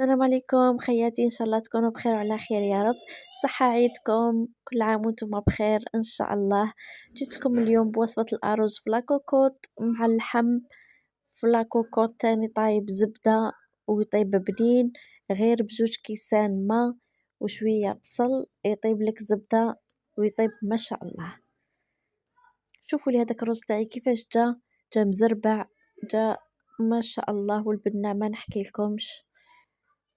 السلام عليكم خياتي، إن شاء الله تكونوا بخير وعلى خير يا رب. صحة عيدكم، كل عام وانتم بخير إن شاء الله. جيتكم اليوم بوصفة الأرز في لاكوكوط مع اللحم في لاكوكوط تاني طايب زبدة ويطيب بنين، غير بجوج كيسان ما وشوية بصل يطيب لك زبدة ويطيب ما شاء الله. شوفوا لي هداك الرز تاعي كيفاش جا مزربع، جا ما شاء الله، والبنة ما نحكي لكمش.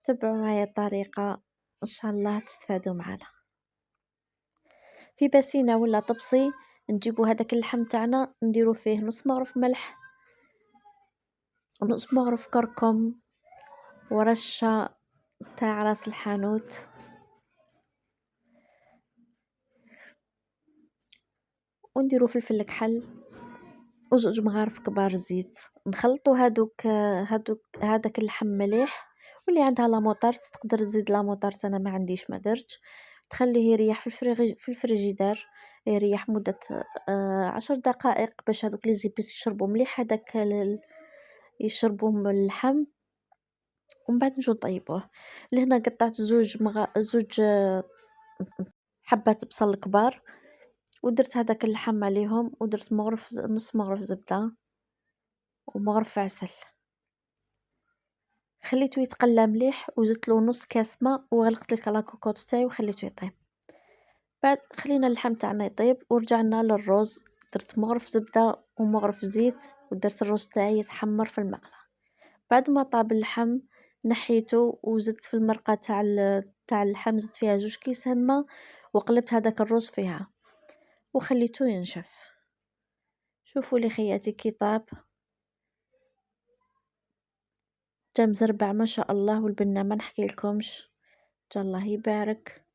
تبعوا معايا الطريقة إن شاء الله تستفادوا معنا. في باسينة ولا طبسي نجيبو هداك اللحم تاعنا نديرو فيه نص مغرف ملح ونص مغرف كركم ورشة تاع راس الحانوت، ونديرو فلفل الكحل وزوج مغارف كبار زيت. نخلطو هاداك اللحم مليح، واللي عندها لاموطارد تقدر تزيد لاموطارد، انا ما عنديش ما درتش. تخليه يريح في الفريجيدار، يريح مدة 10 دقائق باش هادوك لي زيبيس يشربوا مليح هداك يشربوا من اللحم، ومن بعد نجو نطيبوه. لهنا قطعت زوج حبات بصل كبار، ودرت هداك اللحم عليهم، ودرت نص مغرف زبدة ومغرف عسل، خليته يتقلى مليح وزدتلو نص كاس ماء وغلقت لك لاكوكوط تاعي وخليته يطيب. بعد خلينا اللحم تاعنا يطيب ورجعنا للرز، درت مغرف زبدة ومغرف زيت ودرت الرز تاعي يتحمر في المقلة. بعد ما طاب اللحم نحيته وزدت في المرقة تاع اللحم، زدت فيها جوج كيسان ماء وقلبت هداك الرز فيها وخليته ينشف. شوفوا لي خياتي كي طاب، جا مزربع ما شاء الله، والبنة ما نحكي لكمش، جا الله يبارك.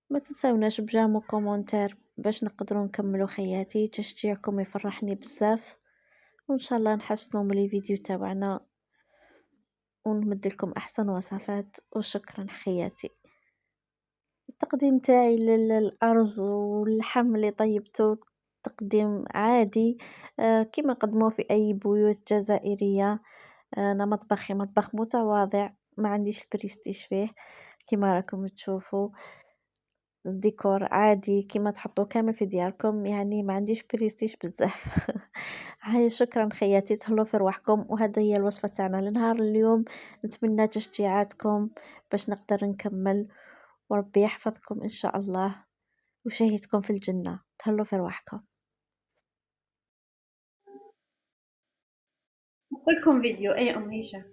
ما تنساوناش بجامو كومونتير باش نقدروا نكملوا خياتي، تشجيعكم يفرحني بزاف، وان شاء الله نحسنوا من الفيديو تاعنا ونمدلكم احسن وصفات. وشكرا خياتي. التقديم تاعي للأرز واللحم اللي طيبته تقديم عادي، كما قدموه في أي بيوت جزائرية. أنا مطبخي مطبخ متواضع، ما عنديش البريستيج فيه، كما راكم تشوفوا الديكور عادي كما تحطوه كامل في دياركم، يعني ما عنديش بريستيج بزاف. هاي شكرا خياتي، تهلوا في رواحكم، وهذا هي الوصفة تاعنا لنهار اليوم. نتمنى تشجيعاتكم باش نقدر نكمل، وربي يحفظكم إن شاء الله وشهيتكم في الجنة. تهلوا في رواحكم. لكم فيديو اي ام هشام.